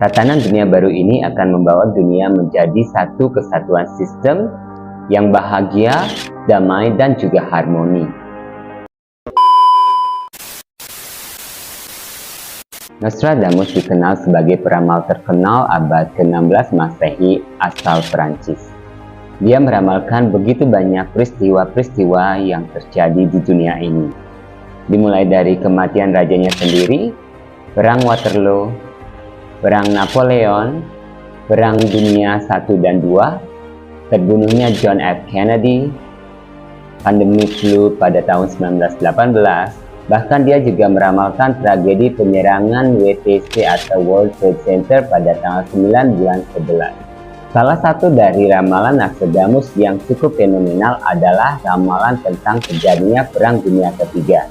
Tatanan dunia baru ini akan membawa dunia menjadi satu kesatuan sistem yang bahagia, damai, dan juga harmoni. Nostradamus dikenal sebagai peramal terkenal abad ke-16 Masehi asal Perancis. Dia meramalkan begitu banyak peristiwa-peristiwa yang terjadi di dunia ini. Dimulai dari kematian rajanya sendiri, Perang Waterloo, Perang Napoleon, Perang Dunia I dan II, terbunuhnya John F. Kennedy, pandemi flu pada tahun 1918, bahkan dia juga meramalkan tragedi penyerangan WTC atau World Trade Center pada tanggal 9 bulan 11. Salah satu dari ramalan Nostradamus yang cukup fenomenal adalah ramalan tentang terjadinya Perang Dunia Ketiga.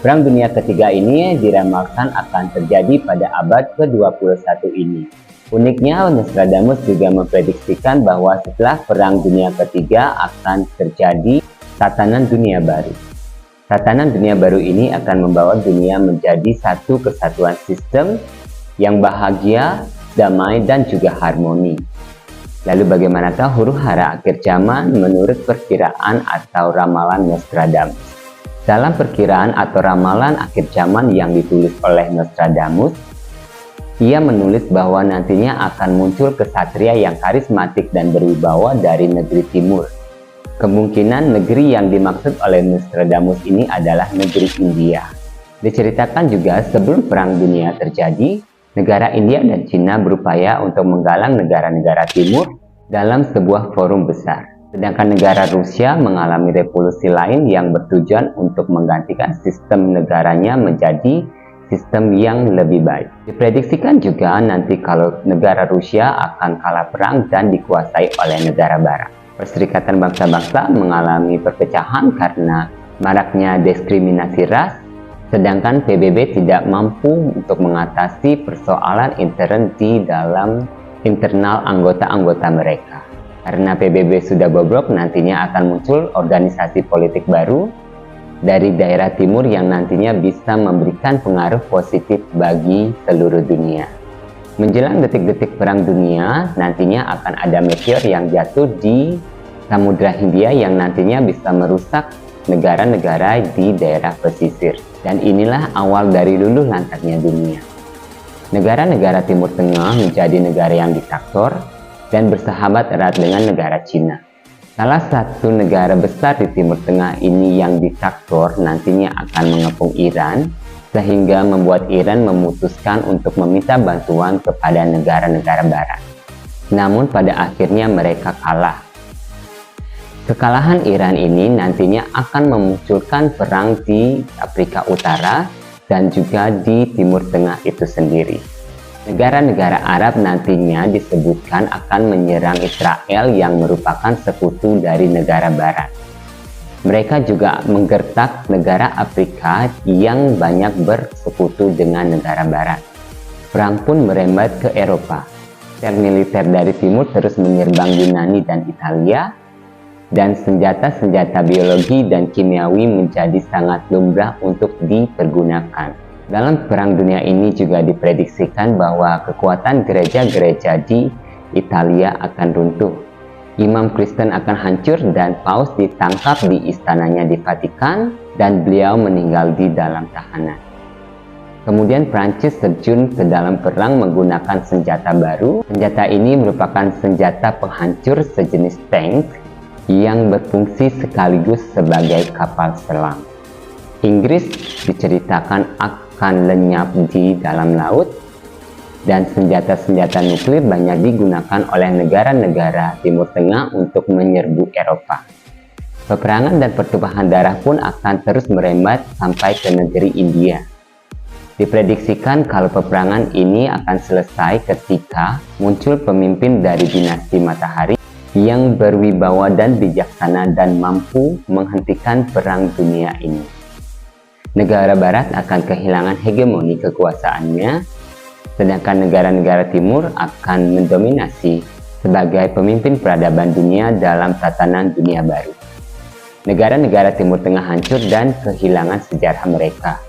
Perang Dunia Ketiga ini diramalkan akan terjadi pada abad ke-21 ini. Uniknya, Nostradamus juga memprediksikan bahwa setelah Perang Dunia Ketiga akan terjadi tatanan dunia baru. Tatanan dunia baru ini akan membawa dunia menjadi satu kesatuan sistem yang bahagia, damai, dan juga harmoni. Lalu bagaimanakah huru-hara akhir zaman menurut perkiraan atau ramalan Nostradamus? Dalam perkiraan atau ramalan akhir zaman yang ditulis oleh Nostradamus, ia menulis bahwa nantinya akan muncul kesatria yang karismatik dan berwibawa dari negeri timur. Kemungkinan negeri yang dimaksud oleh Nostradamus ini adalah negeri India. Diceritakan juga sebelum Perang Dunia terjadi, negara India dan Cina berupaya untuk menggalang negara-negara timur dalam sebuah forum besar. Sedangkan negara Rusia mengalami revolusi lain yang bertujuan untuk menggantikan sistem negaranya menjadi sistem yang lebih baik. Diprediksikan juga nanti kalau negara Rusia akan kalah perang dan dikuasai oleh negara Barat. Perserikatan bangsa-bangsa mengalami perpecahan karena maraknya diskriminasi ras, sedangkan PBB tidak mampu untuk mengatasi persoalan intern di dalam internal anggota-anggota mereka. Karena PBB sudah bobrok, nantinya akan muncul organisasi politik baru dari daerah timur yang nantinya bisa memberikan pengaruh positif bagi seluruh dunia. Menjelang detik-detik Perang Dunia, nantinya akan ada meteor yang jatuh di Samudra Hindia yang nantinya bisa merusak negara-negara di daerah pesisir. Dan inilah awal dari luluh lantaknya dunia. Negara-negara Timur Tengah menjadi negara yang diktator dan bersahabat erat dengan negara Cina. Salah satu negara besar di Timur Tengah ini yang diktator nantinya akan mengepung Iran, sehingga membuat Iran memutuskan untuk meminta bantuan kepada negara-negara Barat. Namun pada akhirnya mereka kalah. Kekalahan Iran ini nantinya akan memunculkan perang di Afrika Utara dan juga di Timur Tengah itu sendiri. Negara-negara Arab nantinya disebutkan akan menyerang Israel yang merupakan sekutu dari negara Barat. Mereka juga menggertak negara Afrika yang banyak bersekutu dengan negara Barat. Perang pun merembet ke Eropa. Militer dari timur terus menyerang Yunani dan Italia, dan senjata-senjata biologi dan kimiawi menjadi sangat lumrah untuk dipergunakan. Dalam Perang Dunia ini juga diprediksikan bahwa kekuatan gereja-gereja di Italia akan runtuh. Imam Kristen akan hancur dan Paus ditangkap di istananya di Vatikan dan beliau meninggal di dalam tahanan. Kemudian Prancis terjun ke dalam perang menggunakan senjata baru. Senjata ini merupakan senjata penghancur sejenis tank yang berfungsi sekaligus sebagai kapal selam. Inggris diceritakan akan lenyap di dalam laut, dan senjata-senjata nuklir banyak digunakan oleh negara-negara Timur Tengah untuk menyerbu Eropa. Peperangan dan pertumpahan darah pun akan terus merembet sampai ke negeri India. Diprediksikan kalau peperangan ini akan selesai ketika muncul pemimpin dari dinasti Matahari yang berwibawa dan bijaksana dan mampu menghentikan perang dunia ini. Negara Barat akan kehilangan hegemoni kekuasaannya, sedangkan negara-negara timur akan mendominasi sebagai pemimpin peradaban dunia dalam tatanan dunia baru. Negara-negara Timur Tengah hancur dan kehilangan sejarah mereka.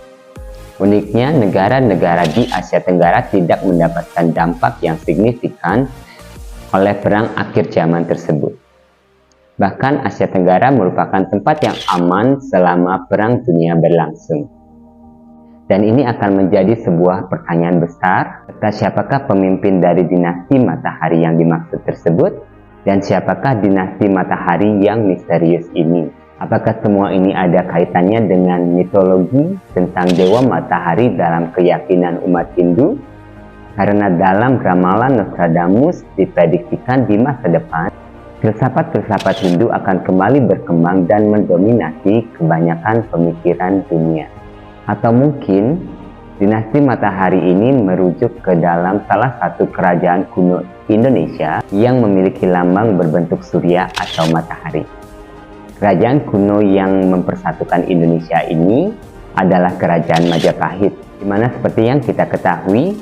Uniknya, negara-negara di Asia Tenggara tidak mendapatkan dampak yang signifikan oleh perang akhir zaman tersebut. Bahkan Asia Tenggara merupakan tempat yang aman selama Perang Dunia berlangsung. Dan ini akan menjadi sebuah pertanyaan besar, tentang siapakah pemimpin dari dinasti matahari yang dimaksud tersebut, dan siapakah dinasti matahari yang misterius ini. Apakah semua ini ada kaitannya dengan mitologi tentang dewa matahari dalam keyakinan umat Hindu? Karena dalam ramalan Nostradamus diprediksikan di masa depan, filsafat-filsafat Hindu akan kembali berkembang dan mendominasi kebanyakan pemikiran dunia. Atau mungkin dinasti matahari ini merujuk ke dalam salah satu kerajaan kuno Indonesia yang memiliki lambang berbentuk surya atau matahari. Kerajaan kuno yang mempersatukan Indonesia ini adalah Kerajaan Majapahit, di mana seperti yang kita ketahui,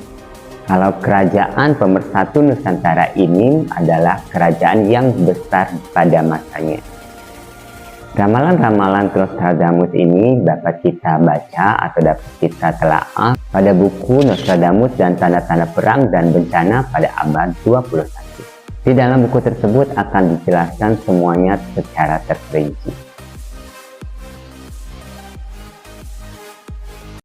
kalau kerajaan pemersatu Nusantara ini adalah kerajaan yang besar pada masanya. Ramalan-ramalan Nostradamus ini dapat kita baca atau dapat kita telaah pada buku Nostradamus dan Tanda-Tanda Perang dan Bencana pada abad 21. Di dalam buku tersebut akan dijelaskan semuanya secara terperinci.